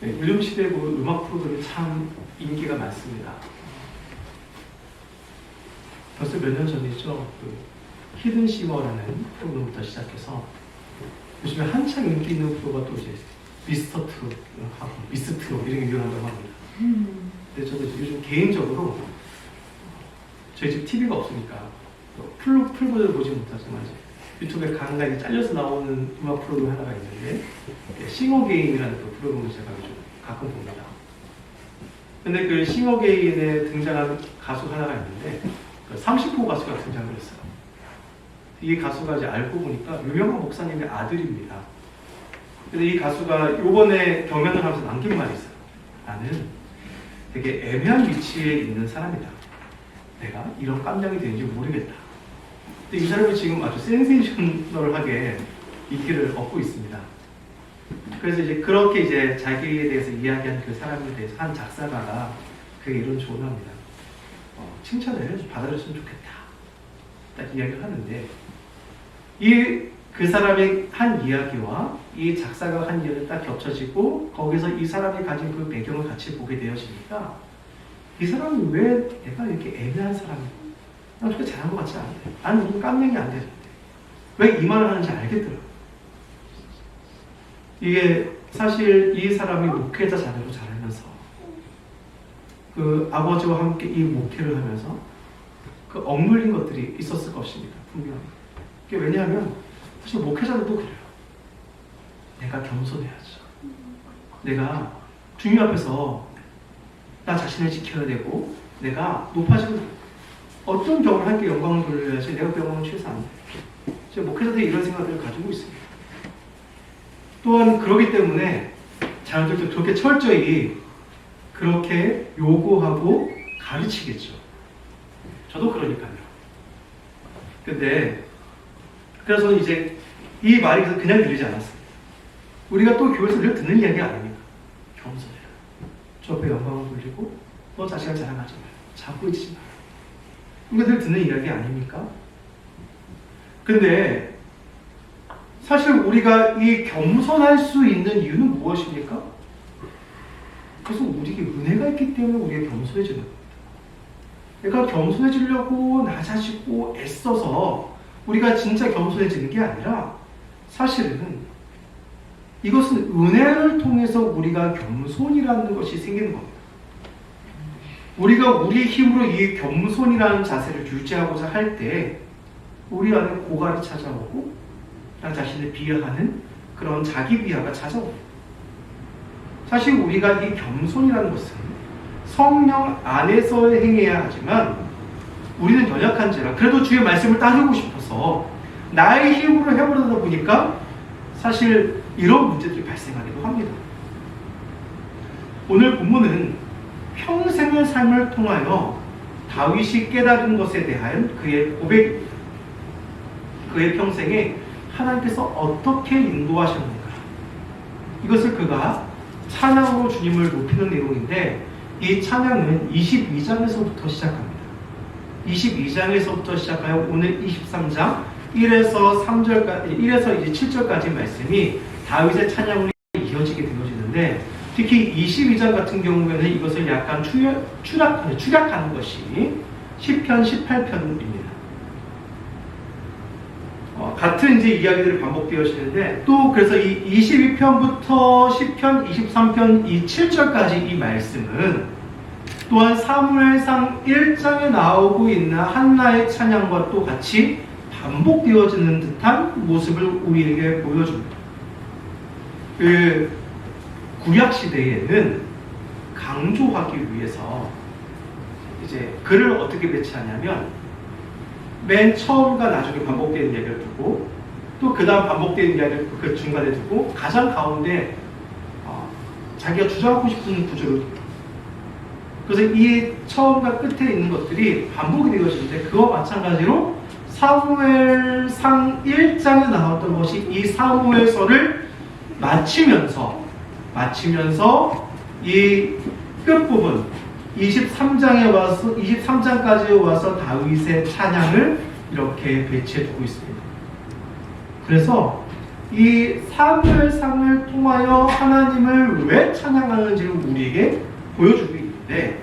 네, 요즘 시대 음악 프로그램이 참 인기가 많습니다. 벌써 몇 년 전이죠. 그 히든싱어라는 프로그램부터 시작해서 요즘에 한창 인기 있는 프로가 또 이제 미스터 트롯하고 미스 트롯 이런 게 유행한다고 합니다. 근데 저도 요즘 개인적으로 저희 집 TV가 없으니까 풀버전을 보지 못하지만 유튜브에 간간히 잘려서 나오는 음악 프로그램 하나가 있는데 싱어게인이라는 그 프로그램을 제가 요즘 가끔 봅니다. 근데 그 싱어게인에 등장한 가수 하나가 있는데 30호 가수가 등장을 했어요. 이 가수가 이제 알고 보니까 유명한 목사님의 아들입니다. 근데 이 가수가 요번에 경연을 하면서 남긴 말이 있어요. 나는 되게 애매한 위치에 있는 사람이다. 내가 이런 깜냥이 되는지 모르겠다. 근데 이 사람이 지금 아주 센세이셔널하게 인기를 얻고 있습니다. 그래서 이제 그렇게 이제 자기에 대해서 이야기한 그 사람에 대해서 한 작사가가 그게 이런 조언을 합니다. 칭찬을 받아줬으면 좋겠다. 딱 이야기를 하는데 그 사람의 한 이야기와 이 작사가가 한 이야기가 딱 겹쳐지고 거기서 이 사람이 가진 그 배경을 같이 보게 되어지니까 이 사람은 왜 내가 이렇게 애매한 사람이고 난 그렇게 잘한 것 같지 않은데 나는 무슨 깜냥이 안 되는데 왜 이 말을 하는지 알겠더라고요. 이게 사실 이 사람이 목회자 자녀로 자라면서 그 아버지와 함께 이 목회를 하면서 그 억눌린 것들이 있었을 것입니다. 분명히. 그게 왜냐하면 사실 목회자들도 그래요. 내가 겸손해야죠. 내가 주님 앞에서 나 자신을 지켜야 되고 내가 높아지고 어떤 경험을 함께 영광을 돌려야지 내가 그 영광을 취해서 안 돼. 목회자들이 이런 생각들을 가지고 있습니다. 또한 그렇기 때문에 자녀들도 그렇게 철저히 그렇게 요구하고 가르치겠죠. 저도 그러니까요. 근데 그래서 이제 이 말이 그냥 들리지 않았어요. 우리가 또 교회에서 늘 듣는 이야기 아닙니까? 겸손해라. 저 앞에 영광을 돌리고 너 자신을 자랑하지 마라. 잡고 있지 마라. 우리가 늘 듣는 이야기 아닙니까? 근데 사실 우리가 이 겸손할 수 있는 이유는 무엇입니까? 그래서 우리에게 은혜가 있기 때문에 우리가 겸손해지는 겁니다. 내가 겸손해지려고 낮아지고 애써서 우리가 진짜 겸손해지는 게 아니라 사실은 이것은 은혜를 통해서 우리가 겸손이라는 것이 생기는 겁니다. 우리가 우리의 힘으로 이 겸손이라는 자세를 유지하고자 할 때 우리 안에 고갈이 찾아오고 나 자신을 비하하는 그런 자기 비하가 찾아옵니다. 사실 우리가 이 겸손이라는 것은 성령 안에서 행해야 하지만 우리는 연약한 자라 그래도 주의 말씀을 따르고 싶어서 나의 힘으로 해버리다 보니까 사실 이런 문제들이 발생하기도 합니다. 오늘 본문은 평생의 삶을 통하여 다윗이 깨달은 것에 대한 그의 고백입니다. 그의 평생에 하나님께서 어떻게 인도하셨는가 이것을 그가 찬양으로 주님을 높이는 내용인데 이 찬양은 22장에서부터 시작합니다. 22장에서부터 시작하여 오늘 23장 1에서 3절까지 1에서 이제 7절까지 말씀이 다윗의 찬양으로 이어지게 되어지는데 특히 22장 같은 경우에는 이것을 약간 축약하는 것이 시편 18편입니다. 같은 이제 이야기들이 반복되어지는데 또 그래서 이 22편부터 10편, 23편 이 7절까지 이 말씀은 또한 사무엘상 1장에 나오고 있는 한나의 찬양과 또 같이 반복되어지는 듯한 모습을 우리에게 보여줍니다. 그 구약 시대에는 강조하기 위해서 이제 글을 어떻게 배치하냐면 맨 처음과 나중에 반복되는 이야기를 두고 또 그 다음 반복되는 이야기를 그 중간에 두고 가장 가운데 자기가 주장하고 싶은 구조를 둡니다. 그래서 이 처음과 끝에 있는 것들이 반복이 되어지는데 그와 마찬가지로 사무엘상 1장에 나왔던 것이 이 사무엘서를 마치면서 이 끝부분 23장까지 와서 다윗의 찬양을 이렇게 배치해 두고 있습니다. 그래서 이 사무엘상을 통하여 하나님을 왜 찬양하는지를 우리에게 보여주고 있는데,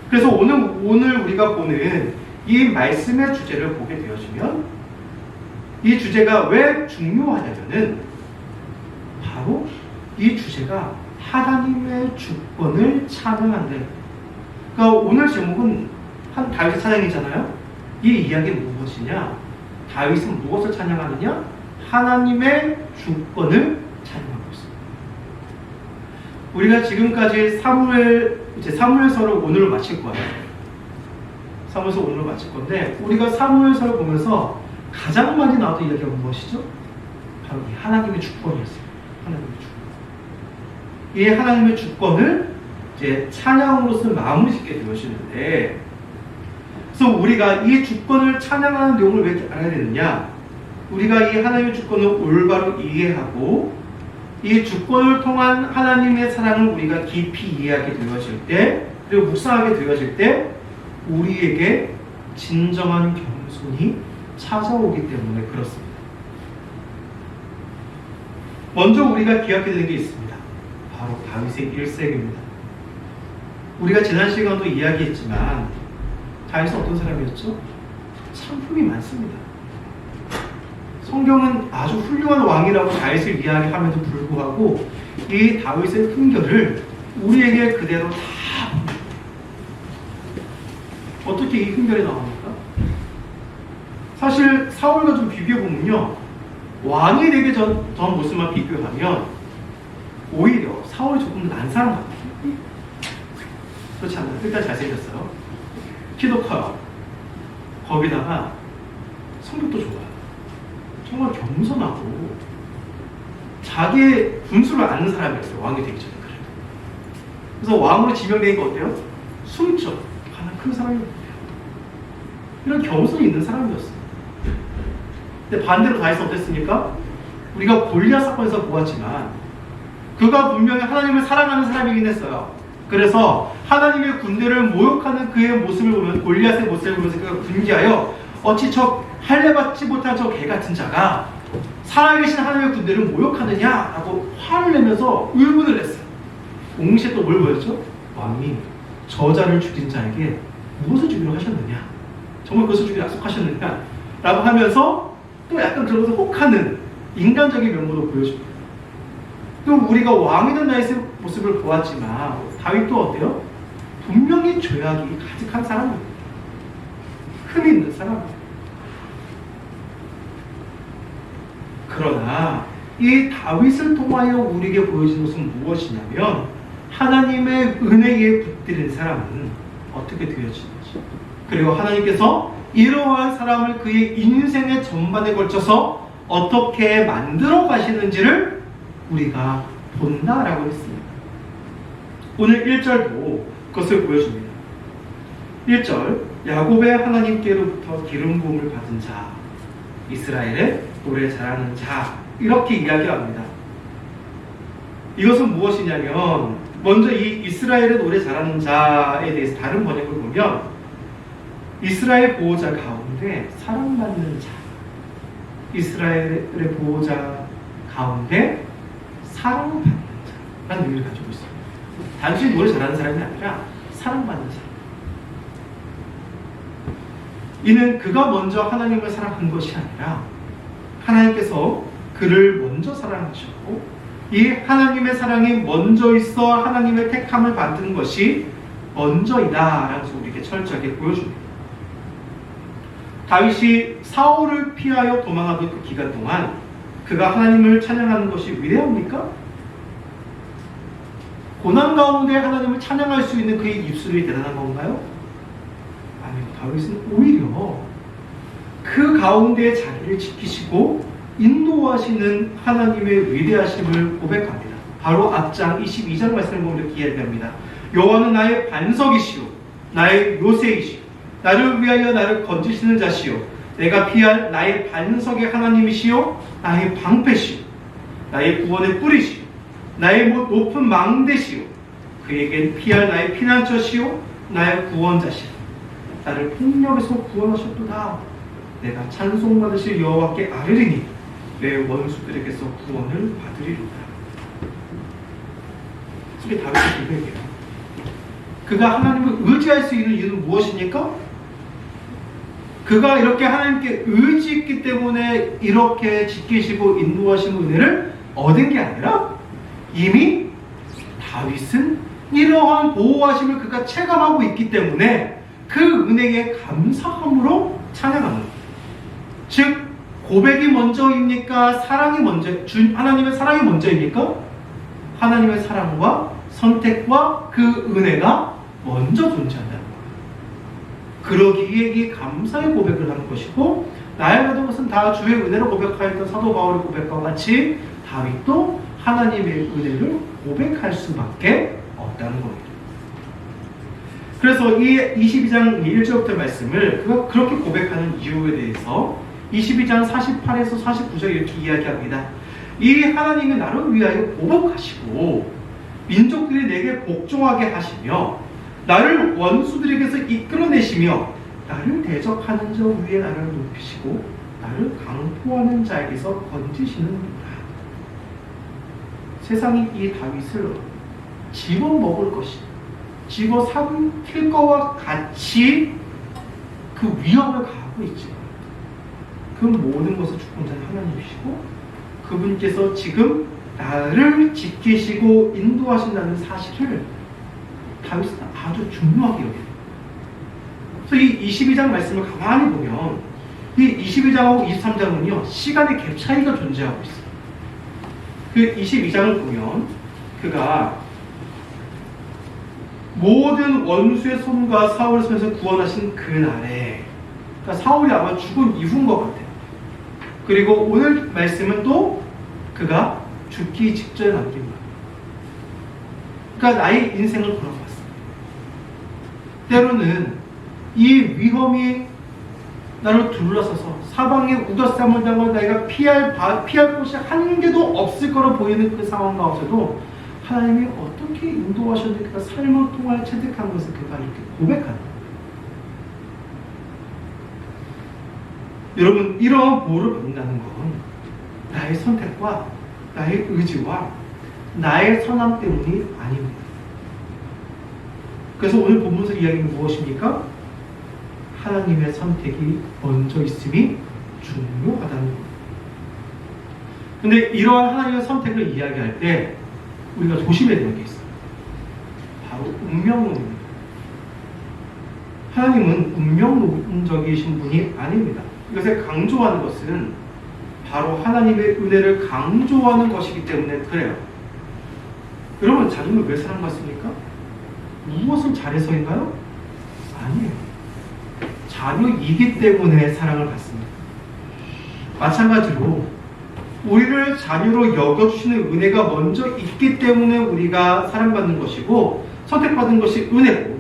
그래서 오늘 우리가 보는 이 말씀의 주제를 보게 되어지면 이 주제가 왜 중요하냐면은 바로 이 주제가 하나님의 주권을 찬양한다. 그러니까 오늘 제목은 한 다윗 찬양이잖아요. 이 이야기는 무엇이냐? 다윗은 무엇을 찬양하느냐? 하나님의 주권을 찬양하고 있습니다. 우리가 지금까지 사무엘서를 오늘 마칠 거예요. 사무엘서 오늘 마칠 건데, 우리가 사무엘서를 보면서 가장 많이 나왔던 이야기가 무엇이죠? 바로 이 하나님의 주권이었어요. 하나님의 주권. 이 하나님의 주권을 이제 찬양으로서 마무리 짓게 되어지는데, 그래서 우리가 이 주권을 찬양하는 내용을 왜 알아야 되느냐? 우리가 이 하나님의 주권을 올바로 이해하고 이 주권을 통한 하나님의 사랑을 우리가 깊이 이해하게 되어질 때, 그리고 묵상하게 되어질 때 우리에게 진정한 겸손이 찾아오기 때문에 그렇습니다. 먼저 우리가 기억해야 되는 게 있습니다. 바로 다윗의 일생입니다. 우리가 지난 시간도 이야기했지만 다윗은 어떤 사람이었죠? 창품이 많습니다. 성경은 아주 훌륭한 왕이라고 다윗을 이야기함에도 불구하고 이 다윗의 흠결을 우리에게 그대로 다 어떻게 이 흠결이 나옵니까? 사실 사울과 좀 비교해보면요, 왕이 되기 전 모습만 비교하면 오히려 사울이 조금 더 난 사람 같아요. 그렇지 않나요? 일단 잘생겼어요. 키도 커요. 거기다가 성격도 좋아요. 정말 겸손하고 자기의 분수를 아는 사람이었어요. 왕이 되기 전에. 그래서 왕으로 지명된 게 어때요? 숨죠. 가장 큰 사람이었어요. 이런 겸손이 있는 사람이었어요. 근데 반대로 다윗은 어땠습니까? 우리가 골리앗 사건에서 보았지만 그가 분명히 하나님을 사랑하는 사람이긴 했어요. 그래서 하나님의 군대를 모욕하는 그의 모습을 보면, 골리앗의 모습을 보면서 그가 분개하여 어찌 저 할례받지 못한 저 개같은 자가 살아계신 하나님의 군대를 모욕하느냐라고 화를 내면서 의문을 했어요. 동시에 또 뭘 보였죠? 왕이 저자를 죽인 자에게 무엇을 주기로 하셨느냐? 정말 그것을 주기로 약속하셨느냐? 라고 하면서 또 약간 그러면서 혹하는 인간적인 면모도 보여줍니다. 또 우리가 왕이 된 다윗의 모습을 보았지만 다윗도 어때요? 분명히 죄악이 가득한 사람입니다. 흠이 있는 사람입니다. 그러나 이 다윗을 통하여 우리에게 보여지는 것은 무엇이냐면 하나님의 은혜에 붙들린 사람은 어떻게 되어지는지, 그리고 하나님께서 이러한 사람을 그의 인생의 전반에 걸쳐서 어떻게 만들어 가시는지를 우리가 본다라고 했습니다. 오늘 1절도 그것을 보여줍니다. 1절, 야곱의 하나님께로부터 기름 부음을 받은 자, 이스라엘의 노래 잘하는 자, 이렇게 이야기합니다. 이것은 무엇이냐면, 먼저 이 이스라엘의 노래 잘하는 자에 대해서 다른 번역을 보면 이스라엘 보호자 가운데 사랑받는 자, 이스라엘의 보호자 가운데 사랑받는 자라는 의미를 가지고 있습니다. 단순히 노래 잘하는 사람이 아니라 사랑받는 사람. 이는 그가 먼저 하나님을 사랑한 것이 아니라 하나님께서 그를 먼저 사랑하셨고, 이 하나님의 사랑이 먼저 있어 하나님의 택함을 받은 것이 먼저이다 라는 것을 우리에게 철저하게 보여줍니다. 다윗이 사울을 피하여 도망하던 그 기간 동안 그가 하나님을 찬양하는 것이 위대합니까? 고난 가운데 하나님을 찬양할 수 있는 그의 입술이 대단한 건가요? 아니요. 다윗은 오히려 그 가운데 자기를 지키시고 인도하시는 하나님의 위대하심을 고백합니다. 바로 앞장 22장 말씀을 보면 이렇게 이야기합니다. 여호와는 나의 반석이시오, 나의 요새이시오, 나를 위하여 나를 건지시는 자시오, 내가 피할 나의 반석의 하나님이시오, 나의 방패시오, 나의 구원의 뿌리시오, 나의 높은 망대시오, 그에겐 피할 나의 피난처시오, 나의 구원자시오, 나를 폭력에서 구원하셨도다. 내가 찬송받으실 여호와께 아뢰리니 내 원수들에게서 구원을 받으리로다. 이게 다윗의 고백이에요. 그가 하나님을 의지할 수 있는 이유는 무엇입니까? 그가 이렇게 하나님께 의지했기 때문에 이렇게 지키시고 인도하신 은혜를 얻은 게 아니라 이미 다윗은 이러한 보호하심을 그가 체감하고 있기 때문에 그 은혜에 감사함으로 찬양하는 거예요. 즉 고백이 먼저입니까? 사랑이 먼저, 하나님의 사랑이 먼저입니까? 하나님의 사랑과 선택과 그 은혜가 먼저 존재한다는 거예요. 그러기에 이 감사의 고백을 하는 것이고, 나의 모든 것은 다 주의 은혜로 고백하였던 사도 바울의 고백과 같이 다윗도 하나님의 은혜를 고백할 수밖에 없다는 겁니다. 그래서 이 22장 1절부터 말씀을 그가 그렇게 고백하는 이유에 대해서 22장 48에서 49절 이렇게 이야기합니다. 이 하나님이 나를 위하여 보복하시고 민족들이 내게 복종하게 하시며 나를 원수들에게서 이끌어내시며 나를 대적하는 자 위에 나를 높이시고 나를 강포하는 자에게서 건지시는구나. 세상이 이 다윗을 집어먹을 것이, 집어삼킬 것과 같이 그 위험을 가하고 있지만 그 모든 것을 주권자는 하나님이시고 그분께서 지금 나를 지키시고 인도하신다는 사실을 다윗은 아주 중요하게 여겨요. 그래서 이 22장 말씀을 가만히 보면 이 22장하고 23장은요 시간의 갭 차이가 존재하고 있어요. 그 22장을 보면 그가 모든 원수의 손과 사울의 손에서 구원하신 그날에, 그러니까 사울이 아마 죽은 이후인 것 같아요. 그리고 오늘 말씀은 또 그가 죽기 직전에 남긴 거예요. 그러니까 나의 인생을 돌아봤어요. 때로는 이 위험이 나를 둘러서서 사방에 우더쌈을 당하고 내가 피할 곳이 한 개도 없을 거로 보이는 그 상황 가운데도 하나님이 어떻게 인도하셨는지 그가 삶을 통하여 체득한 것을 그가 이렇게 고백하는 거예요. 여러분, 이러한 보호를 받는다는 건 나의 선택과 나의 의지와 나의 선함 때문이 아닙니다. 그래서 오늘 본문에서 이야기는 무엇입니까? 하나님의 선택이 먼저 있음이 중요하다는 겁니다. 근데 이러한 하나님의 선택을 이야기할 때 우리가 조심해야 되는 게 있어요. 바로 운명론입니다. 하나님은 운명론적이신 분이 아닙니다. 이것에 강조하는 것은 바로 하나님의 은혜를 강조하는 것이기 때문에 그래요. 여러분, 자녀를 왜 사랑받습니까? 무엇을 잘해서인가요? 아니에요. 자녀이기 때문에 사랑을 받습니다. 마찬가지로 우리를 자녀로 여겨주시는 은혜가 먼저 있기 때문에 우리가 사랑받는 것이고 선택받은 것이 은혜고,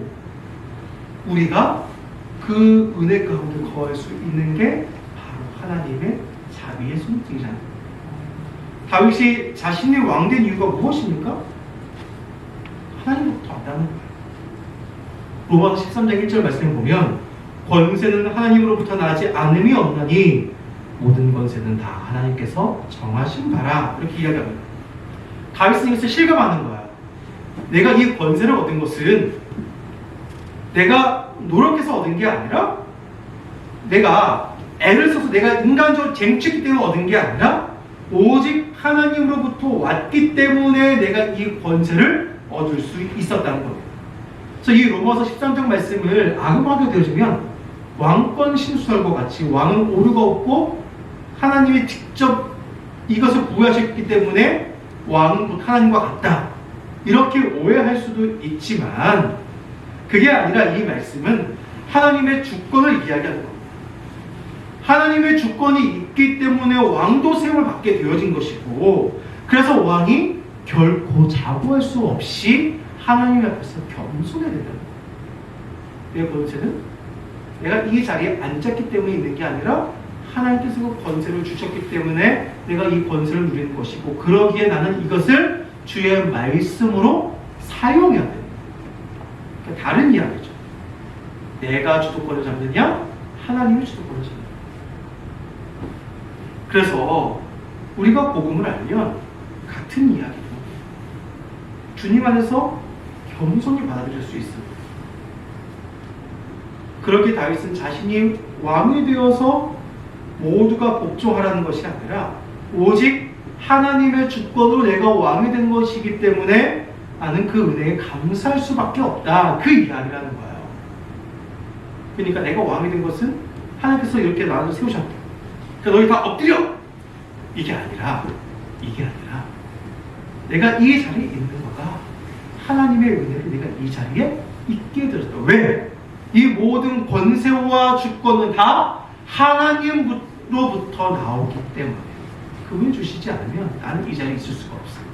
우리가 그 은혜 가운데 거할 수 있는 게 바로 하나님의 자비의 손길이잖아요. 다윗이 자신의 왕된 이유가 무엇입니까? 하나님부터 왔다는 거예요. 로마서 13장 1절 말씀을 보면 권세는 하나님으로부터 나지 않음이 없나니 모든 권세는 다 하나님께서 정하신 바라, 이렇게 이야기합니다. 다윗은 이것을 실감하는 거야. 내가 이 권세를 얻은 것은 내가 노력해서 얻은 게 아니라, 내가 애를 써서 내가 인간적으로 쟁취했기 때문에 얻은 게 아니라 오직 하나님으로부터 왔기 때문에 내가 이 권세를 얻을 수 있었다는 겁니다. 그래서 이 로마서 13장 말씀을 악음하게 되어지면 왕권 신수설과 같이 왕은 오류가 없고 하나님이 직접 이것을 부여하셨기 때문에 왕은 곧 하나님과 같다, 이렇게 오해할 수도 있지만 그게 아니라 이 말씀은 하나님의 주권을 이야기하는 겁니다. 하나님의 주권이 있기 때문에 왕도 세움을 받게 되어진 것이고, 그래서 왕이 결코 자부할 수 없이 하나님 앞에서 겸손해야 된다는 거예요. 내 권세는 내가 이 자리에 앉았기 때문에 있는 게 아니라 하나님께서 그 권세를 주셨기 때문에 내가 이 권세를 누리는 것이고, 그러기에 나는 이것을 주의 말씀으로 사용해야 됩니다. 그러니까 다른 이야기죠. 내가 주도권을 잡느냐, 하나님이 주도권을 잡느냐. 그래서 우리가 복음을 알면 같은 이야기도 주님 안에서 겸손히 받아들일 수 있습니다. 그렇게 다윗은 자신이 왕이 되어서 모두가 복종하라는 것이 아니라 오직 하나님의 주권으로 내가 왕이 된 것이기 때문에 나는 그 은혜에 감사할 수밖에 없다. 그 이야기라는 거예요. 그러니까 내가 왕이 된 것은 하나님께서 이렇게 나를 세우셨다. 그러니까 너희 다 엎드려! 이게 아니라 내가 이 자리에 있는 거가 하나님의 은혜로 내가 이 자리에 있게 되었다. 왜? 이 모든 권세와 주권은 다 하나님으로부터 나오기 때문에 그분이 주시지 않으면 나는 이 자리에 있을 수가 없어요.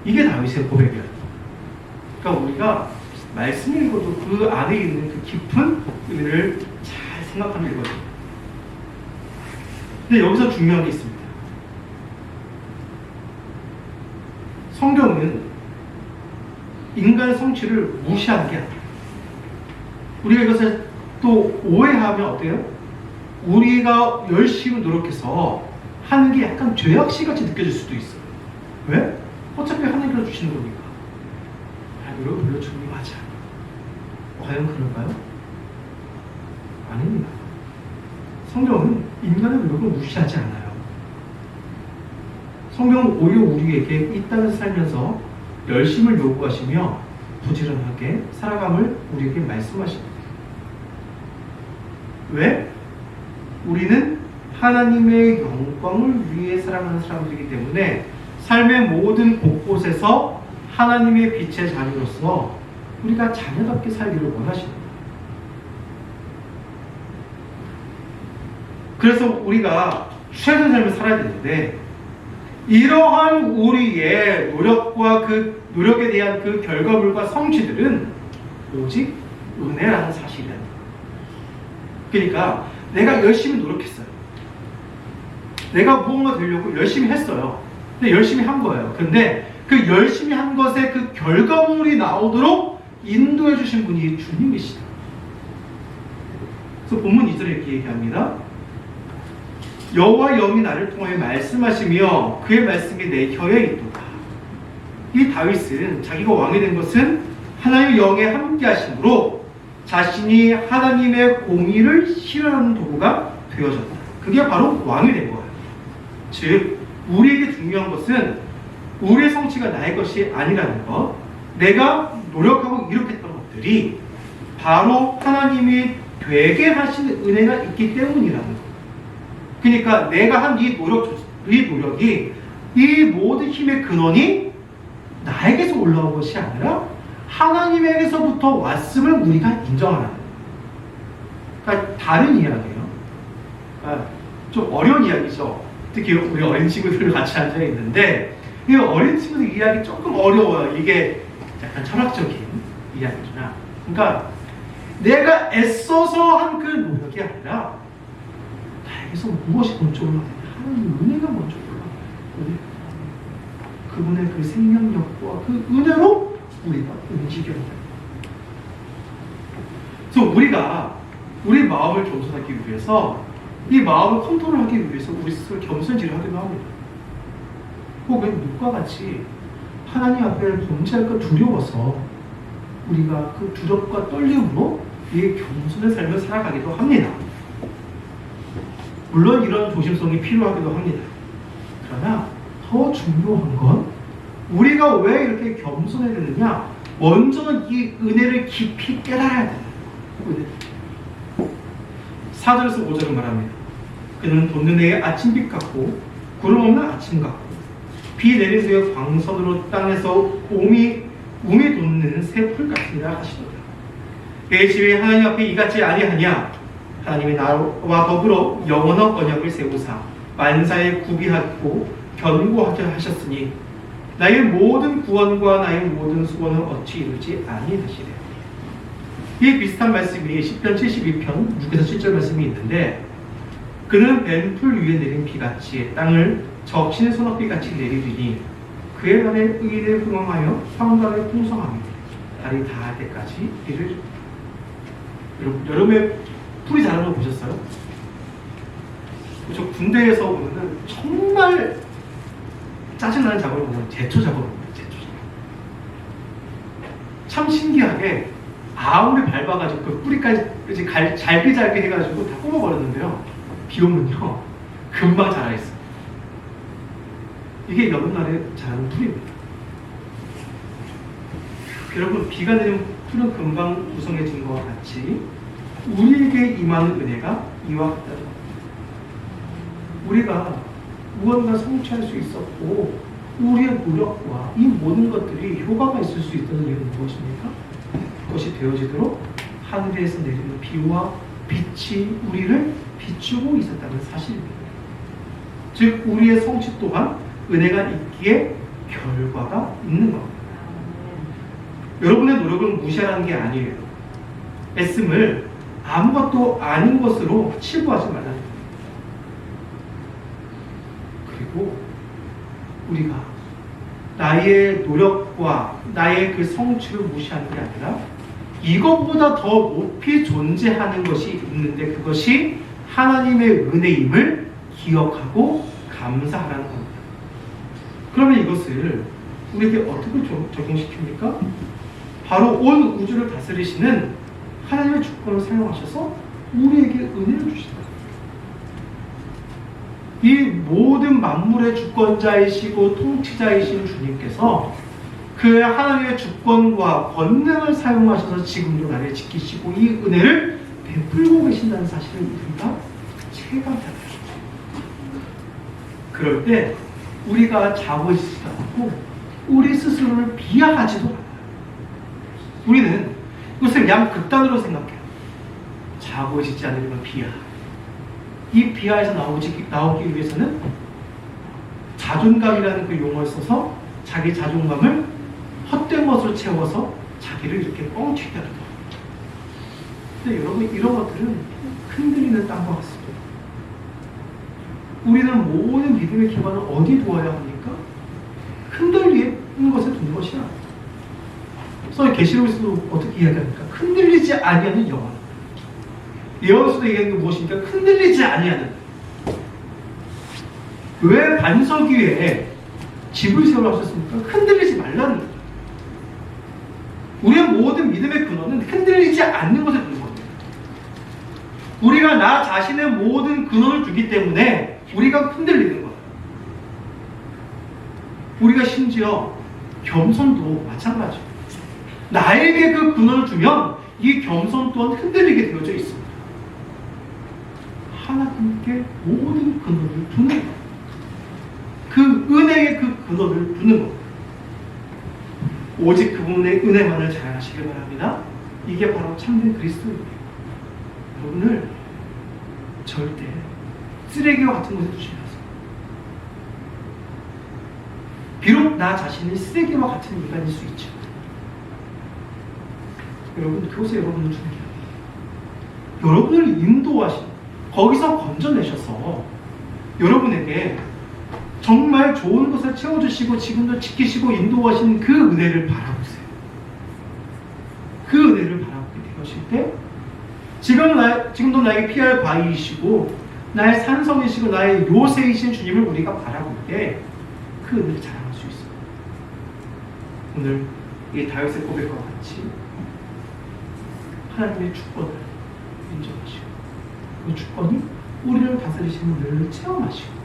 이게 다윗의 고백이에요. 그러니까 우리가 말씀을 읽어도 그 안에 있는 그 깊은 의미를 잘 생각하면 읽어요. 근데 여기서 중요한 게 있습니다. 성경은 인간의 성취를 무시하는 게 아니에요. 우리가 이것을 또 오해하면 어때요? 우리가 열심히 노력해서 하는 게 약간 죄악시같이 느껴질 수도 있어요. 왜? 어차피 하나님께서 주시는 거니까. 노력을 물론 중요하지 않아요. 과연 그럴까요? 아닙니다. 성경은 인간의 노력을 무시하지 않아요. 성경은 오히려 우리에게 이 땅을 살면서 열심을 요구하시며 부지런하게 살아감을 우리에게 말씀하십니다. 왜? 우리는 하나님의 영광을 위해 살아가는 사람들이기 때문에 삶의 모든 곳곳에서 하나님의 빛의 자녀로서 우리가 자녀답게 살기를 원하십니다. 그래서 우리가 최선의 삶을 살아야 되는데 이러한 우리의 노력과 그 노력에 대한 그 결과물과 성취들은 오직 은혜라는 사실이라는 거예요. 그러니까 내가 열심히 노력했어요. 내가 무언가 되려고 열심히 했어요. 근데 열심히 한 거예요. 근데 그 열심히 한 것의 그 결과물이 나오도록 인도해 주신 분이 주님이시다. 그래서 본문 2절에 이렇게 얘기합니다. 여호와 영이 나를 통하여 말씀하시며 그의 말씀이 내 혀에 있도다. 이 다윗은 자기가 왕이 된 것은 하나님의 영에 함께 하심으로 자신이 하나님의 공의를 실현하는 도구가 되어졌다. 그게 바로 왕이 된 거예요. 즉 우리에게 중요한 것은 우리의 성취가 나의 것이 아니라는 것, 내가 노력하고 이룩했던 것들이 바로 하나님이 되게 하신 은혜가 있기 때문이라는 것. 그러니까 내가 한 이 노력이 이 모든 힘의 근원이 나에게서 올라온 것이 아니라 하나님에게서부터 왔음을 우리가 인정하는 거예요. 그러니까 다른 이야기예요. 그러니까 좀 어려운 이야기죠. 특히 우리 어린 친구들 같이 앉아 있는데 이 어린 친구들 이야기 조금 어려워요. 이게 약간 철학적인 이야기구나. 그러니까 내가 애써서 한 그 노력이 아니라 나에게서 무엇이 먼저 올라가냐? 하나님 은혜가 먼저 올라가요. 그분의 그 생명력과 그 은혜로 우리가 움직여야 돼요. 그래서 우리가 우리 마음을 겸손하기 위해서 이 마음을 컨트롤하기 위해서 우리 스스로 겸손질을 하기도 합니다. 혹은 누가 같이 하나님 앞에 범죄할까 두려워서 우리가 그 두렵과 떨림으로 이 겸손의 삶을 살아가기도 합니다. 물론 이런 조심성이 필요하기도 합니다. 그러나 더 중요한 건 우리가 왜 이렇게 겸손해야 되느냐? 먼저 이 은혜를 깊이 깨달아야 되는 거예요. 4절에서 5절은 말합니다. 그는 돋는 해의 아침빛 같고 구름 없는 아침 같고 비 내린 후에 광선으로 땅에서 움이 돋는 새 풀 같으니라 하시더라. 내 집에 하나님 앞에 이같이 아니하냐? 하나님이 나와 더불어 영원한 언약을 세우사 만사에 구비하고 견고하게 하셨으니 나의 모든 구원과 나의 모든 수고는 어찌 이루지 아니하시리라. 이 비슷한 말씀이 10편 72편 6에서 7절 말씀이 있는데 그는 뱀풀 위에 내린 비같이 땅을 적신의 소낙비같이 내리리니 그의 날에 의인을 흥왕하여 황달에 풍성하며 달이 닿을 때까지 이를. 여름에 풀이 자라는 거 보셨어요? 저 군대에서 보면은 정말 짜증나는 작업을 보면 제초 작업을 보면 제초 작업. 참 신기하게 아무리 밟아가지고 그 뿌리까지 잘게 해가지고 다 뽑아버렸는데요. 비 오면요 금방 자라있어요. 이게 여름날에 자라는 풀입니다. 여러분, 비가 내리면 풀은 금방 구성해진 것과 같이 우리에게 임하는 은혜가 이와 같다는 겁니다. 우리가 무언가 성취할 수 있었고 우리의 노력과 이 모든 것들이 효과가 있을 수 있다는 이유는 무엇입니까? 그것이 되어지도록 하늘에서 내리는 비와 빛이 우리를 비추고 있었다는 사실입니다. 즉 우리의 성취 또한 은혜가 있기에 결과가 있는 겁니다. 여러분의 노력을 무시하는 게 아니에요. 애씀을 아무것도 아닌 것으로 치부하지 말라는 겁니다. 그리고 우리가 나의 노력과 나의 그 성취를 무시하는 게 아니라 이것보다 더 높이 존재하는 것이 있는데 그것이 하나님의 은혜임을 기억하고 감사하라는 겁니다. 그러면 이것을 우리에게 어떻게 적용시킵니까? 바로 온 우주를 다스리시는 하나님의 주권을 사용하셔서 우리에게 은혜를 주신다. 이 모든 만물의 주권자이시고 통치자이신 주님께서 그 하나님의 주권과 권능을 사용하셔서 지금도 나를 지키시고 이 은혜를 베풀고 계신다는 사실을 우리가 체감하게 됩니다. 그럴 때 우리가 자고있지도 않고 우리 스스로를 비하하지도 않아요. 우리는 이것을 양극단으로 생각해요. 자고있지 않으면 비하. 이 비하에서 나오기 위해서는 자존감이라는 그 용어를 써서 자기 자존감을 헛된 것으로 채워서 자기를 이렇게 뻥튀게 하는 거예요. 근데 여러분, 이런 것들은 흔들리는 땅과 같습니다. 우리는 모든 믿음의 기반을 어디 두어야 합니까? 흔들리는 것에 두는 것이 아니에요. 그래서 계시록에서도 어떻게 이야기합니까? 흔들리지 아니하는 영혼. 예언서도 얘기하는 게 무엇입니까? 흔들리지 아니하는. 왜 반석 위에 집을 세우라고 하셨습니까? 흔들리지 말라는 거죠. 우리의 모든 믿음의 근원은 흔들리지 않는 것에 두는 겁니다. 우리가 나 자신의 모든 근원을 두기 때문에 우리가 흔들리는 거예요. 우리가 심지어 겸손도 마찬가지예요. 나에게 그 근원을 주면 이 겸손 또한 흔들리게 되어져 있습니다. 하나님께 모든 근원을 두는 것. 그 은혜의 그 근원을 두는 것. 오직 그분의 은혜만을 자랑하시길 바랍니다. 이게 바로 참된 그리스도입니다. 여러분을 절대 쓰레기와 같은 곳에 두지 마세요. 비록 나 자신이 쓰레기와 같은 인간일 수 있죠. 여러분, 그곳에 여러분을 두는 게 여러분을 인도하신, 거기서 건져내셔서 여러분에게 정말 좋은 것을 채워주시고 지금도 지키시고 인도하신 그 은혜를 바라보세요. 그 은혜를 바라보게 되실 때 지금도 나에게 피할 바위이시고 나의 산성이시고 나의 요새이신 주님을 우리가 바라볼 때 그 은혜를 자랑할 수 있어요. 오늘 이 다윗의 고백과 같이 하나님의 주권을 인정하시고 그 주권이 우리를 다스리시는 은혜를 체험하시고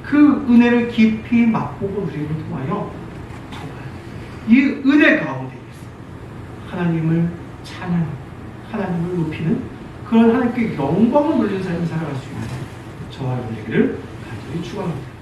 그 은혜를 깊이 맛보고 누리는 통하여 이 은혜 가운데 하나님을 찬양하고 하나님을 높이는 그런 하나님께 영광을 돌리는 삶을 살아갈 수 있는 저와 여러분에게를 간절히 축원합니다.